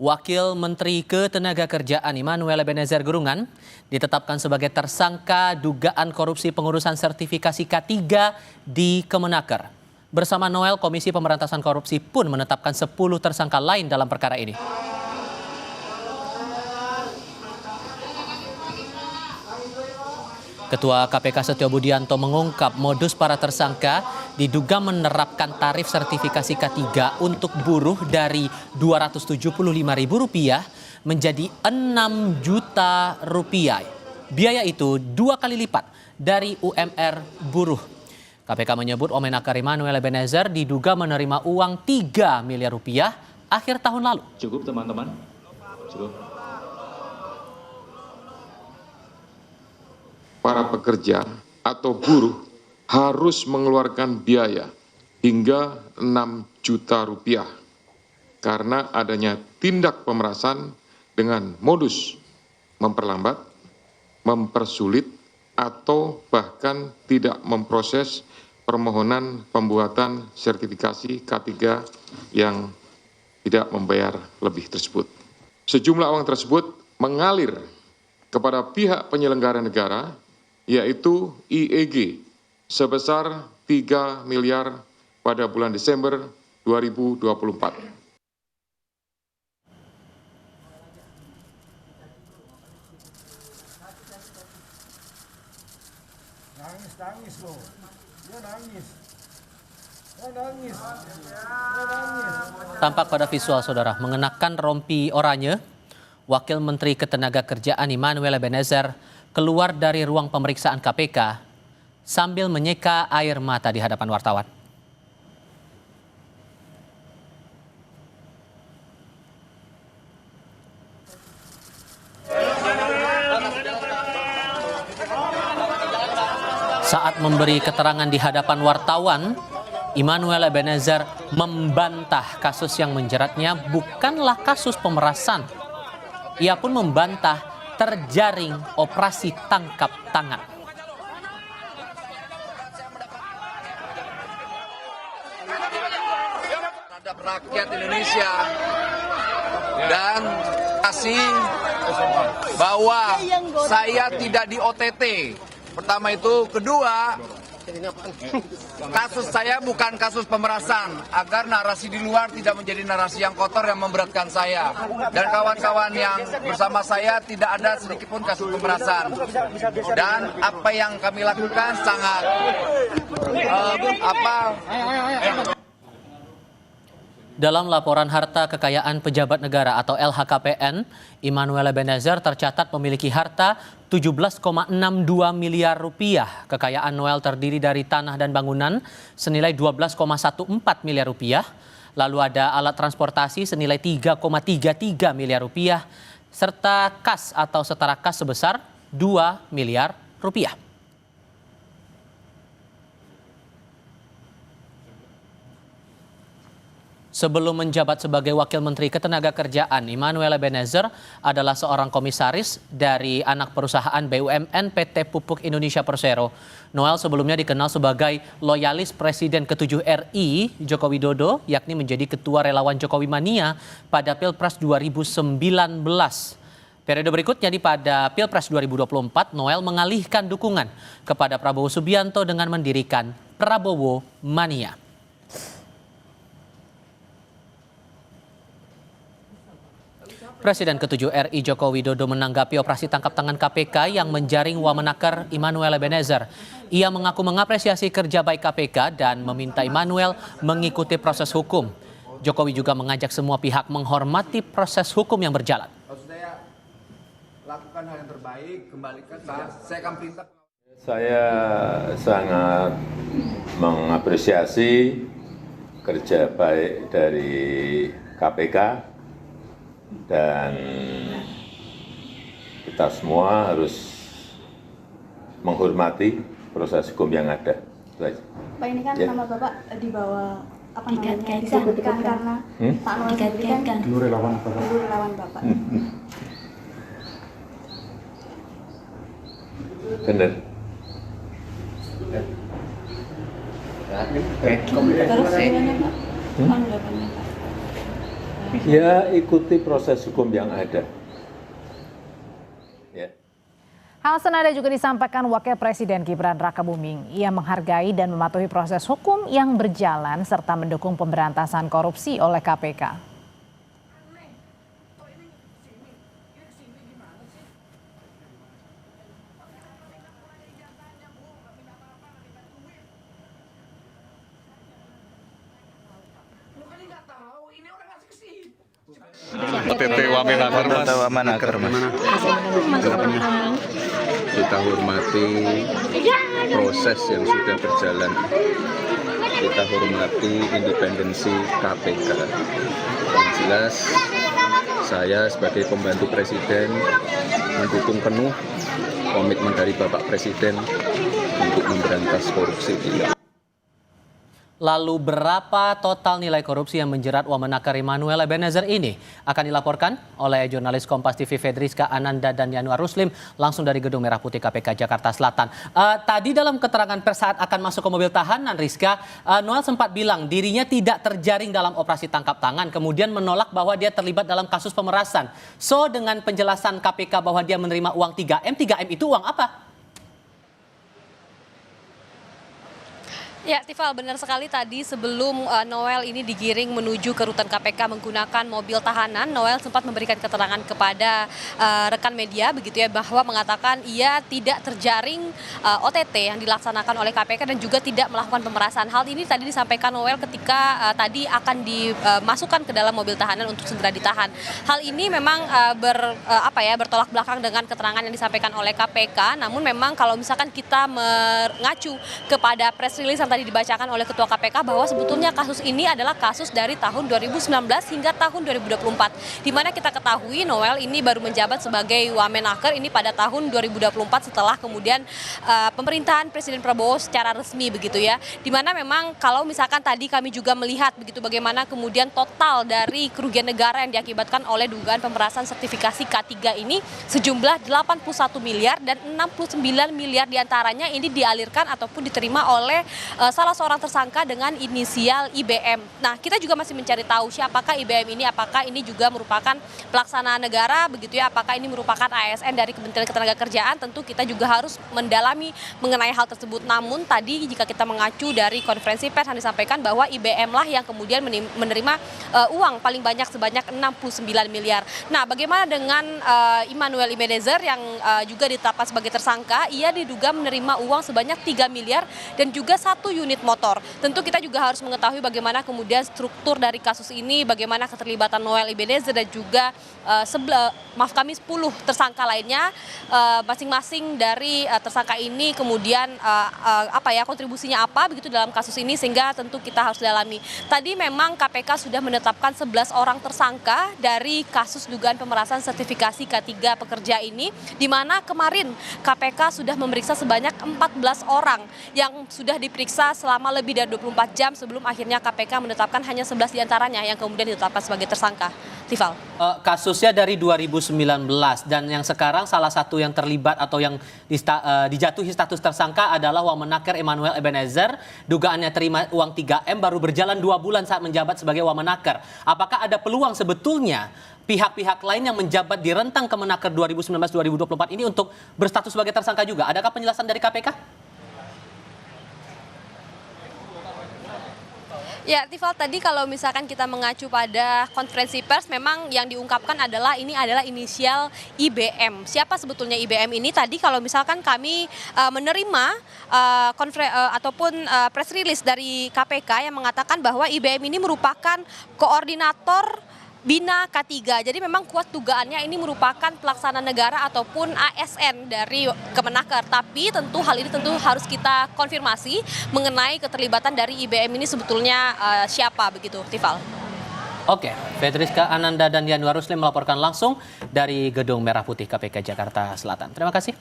Wakil Menteri Ketenagakerjaan Immanuel Ebenezer Gurungan ditetapkan sebagai tersangka dugaan korupsi pengurusan sertifikasi K3 di Kemenaker. Bersama Noel, Komisi Pemberantasan Korupsi pun menetapkan 10 tersangka lain dalam perkara ini. Ketua KPK Setio Budianto mengungkap modus para tersangka diduga menerapkan tarif sertifikasi K3 untuk buruh dari Rp275.000 menjadi Rp6 juta. Biaya itu 2 kali lipat dari UMR buruh. KPK menyebut Omenaker Immanuel Ebenezer diduga menerima uang Rp3 miliar akhir tahun lalu. Cukup teman-teman? Cukup. Para pekerja atau buruh harus mengeluarkan biaya hingga Rp6 juta karena adanya tindak pemerasan dengan modus memperlambat, mempersulit, atau bahkan tidak memproses permohonan pembuatan sertifikasi K3 yang tidak membayar lebih tersebut. Sejumlah uang tersebut mengalir kepada pihak penyelenggara negara, yaitu IEG, sebesar 3 miliar pada bulan Desember 2024. Nangis loh, dia nangis. Tampak pada visual saudara mengenakan rompi oranye, Wakil Menteri Ketenagakerjaan Immanuel Ebenezer keluar dari ruang pemeriksaan KPK sambil menyeka air mata di hadapan wartawan. Saat memberi keterangan di hadapan wartawan, Immanuel Ebenezer membantah kasus yang menjeratnya bukanlah kasus pemerasan. Ia pun membantah terjaring operasi tangkap tangan. Terhadap rakyat Indonesia dan kasih bahwa saya tidak di OTT. Pertama itu, kedua, kasus saya bukan kasus pemerasan, agar narasi di luar tidak menjadi narasi yang kotor yang memberatkan saya. Dan kawan-kawan yang bersama saya tidak ada sedikitpun kasus pemerasan. Dan apa yang kami lakukan sangat Dalam laporan harta kekayaan pejabat negara atau LHKPN, Immanuel Ebenezer tercatat memiliki harta Rp17,62 miliar. Kekayaan Noel terdiri dari tanah dan bangunan senilai Rp12,14 miliar. Lalu ada alat transportasi senilai Rp3,33 miliar, serta kas atau setara kas sebesar Rp2 miliar. Sebelum menjabat sebagai Wakil Menteri Ketenagakerjaan, Immanuel Ebenezer adalah seorang komisaris dari anak perusahaan BUMN PT Pupuk Indonesia Persero. Noel sebelumnya dikenal sebagai loyalis Presiden ke-7 RI Joko Widodo, yakni menjadi Ketua Relawan Jokowi Mania pada Pilpres 2019. Periode berikutnya pada Pilpres 2024, Noel mengalihkan dukungan kepada Prabowo Subianto dengan mendirikan Prabowo Mania. Presiden ke-7 RI Joko Widodo menanggapi operasi tangkap tangan KPK yang menjaring Wamenaker Immanuel Ebenezer. Ia mengaku mengapresiasi kerja baik KPK dan meminta Immanuel mengikuti proses hukum. Jokowi juga mengajak semua pihak menghormati proses hukum yang berjalan. Saya lakukan hal yang terbaik, kembalikan saya akan perintah. Saya sangat mengapresiasi kerja baik dari KPK. Dan kita semua harus menghormati proses hukum yang ada. Pak, ini kan nama Bapak dibawa disebutkan karena Pak Noel sendiri kan dulu relawan Bapak. Benar. Terus gimana Pak? Tanggapannya Pak? Ya ikuti proses hukum yang ada. Ya. Hal senada juga disampaikan Wakil Presiden Gibran Rakabuming. Ia menghargai dan mematuhi proses hukum yang berjalan serta mendukung pemberantasan korupsi oleh KPK. OTT Wamenaker, Mas. Kita hormati proses yang sudah berjalan. Kita hormati independensi KPK. Yang jelas, saya sebagai pembantu Presiden mendukung penuh komitmen dari Bapak Presiden untuk memberantas korupsi. Lalu berapa total nilai korupsi yang menjerat Wamenaker Immanuel Ebenezer ini? Akan dilaporkan oleh jurnalis Kompas TV Fedriska Ananda dan Yanuar Ruslim langsung dari Gedung Merah Putih KPK Jakarta Selatan. Tadi dalam keterangan pers saat akan masuk ke mobil tahanan, Rizka, Noel sempat bilang dirinya tidak terjaring dalam operasi tangkap tangan, kemudian menolak bahwa dia terlibat dalam kasus pemerasan. So dengan penjelasan KPK bahwa dia menerima uang 3M, 3M itu uang apa? Ya, Tifal, benar sekali tadi sebelum Noel ini digiring menuju ke rutan KPK menggunakan mobil tahanan, Noel sempat memberikan keterangan kepada rekan media begitu ya, bahwa mengatakan ia tidak terjaring OTT yang dilaksanakan oleh KPK dan juga tidak melakukan pemerasan. Hal ini tadi disampaikan Noel ketika tadi akan dimasukkan ke dalam mobil tahanan untuk segera ditahan. Hal ini memang bertolak belakang dengan keterangan yang disampaikan oleh KPK. Namun memang kalau misalkan kita mengacu kepada press release tadi dibacakan oleh Ketua KPK bahwa sebetulnya kasus ini adalah kasus dari tahun 2019 hingga tahun 2024. Di mana kita ketahui Noel ini baru menjabat sebagai Wamenaker ini pada tahun 2024 setelah kemudian pemerintahan Presiden Prabowo secara resmi begitu ya. Di mana memang kalau misalkan tadi kami juga melihat begitu bagaimana kemudian total dari kerugian negara yang diakibatkan oleh dugaan pemerasan sertifikasi K3 ini sejumlah 81 miliar dan 69 miliar diantaranya ini dialirkan ataupun diterima oleh salah seorang tersangka dengan inisial IBM. Nah, kita juga masih mencari tahu siapakah IBM ini, apakah ini juga merupakan pelaksana negara begitu ya, apakah ini merupakan ASN dari Kementerian Ketenagakerjaan. Tentu kita juga harus mendalami mengenai hal tersebut. Namun tadi jika kita mengacu dari konferensi pers yang disampaikan bahwa IBM lah yang kemudian menerima uang paling banyak sebanyak 69 miliar. Nah, bagaimana dengan Immanuel Ebenezer yang juga ditetapkan sebagai tersangka? Ia diduga menerima uang sebanyak 3 miliar dan juga 1 unit motor. Tentu kita juga harus mengetahui bagaimana kemudian struktur dari kasus ini, bagaimana keterlibatan Noel Ebenezer dan juga 10 tersangka lainnya, masing-masing dari tersangka ini kemudian kontribusinya apa begitu dalam kasus ini, sehingga tentu kita harus dalami. Tadi memang KPK sudah menetapkan 11 orang tersangka dari kasus dugaan pemerasan sertifikasi K3 pekerja ini, di mana kemarin KPK sudah memeriksa sebanyak 14 orang yang sudah diperiksa selama lebih dari 24 jam sebelum akhirnya KPK menetapkan hanya 11 diantaranya yang kemudian ditetapkan sebagai tersangka. Tifal. Kasusnya dari 2019 dan yang sekarang salah satu yang terlibat atau yang dijatuhi status tersangka adalah Wamenaker Immanuel Ebenezer. Dugaannya terima uang 3M baru berjalan 2 bulan saat menjabat sebagai Wamenaker. Apakah ada peluang sebetulnya pihak-pihak lain yang menjabat di rentang Kemenaker 2019-2024 ini untuk berstatus sebagai tersangka juga? Adakah penjelasan dari KPK? Ya, Tifal, tadi kalau misalkan kita mengacu pada konferensi pers, memang yang diungkapkan adalah ini adalah inisial IBM. Siapa sebetulnya IBM ini? Tadi kalau misalkan kami menerima press release dari KPK yang mengatakan bahwa IBM ini merupakan koordinator Bina K3. Jadi memang kuat dugaannya ini merupakan pelaksana negara ataupun ASN dari Kemenaker. Tapi tentu hal ini harus kita konfirmasi mengenai keterlibatan dari IBM ini sebetulnya siapa begitu, Tifal. Oke, Fedriska Ananda dan Yanuar Ruslim melaporkan langsung dari Gedung Merah Putih KPK Jakarta Selatan. Terima kasih.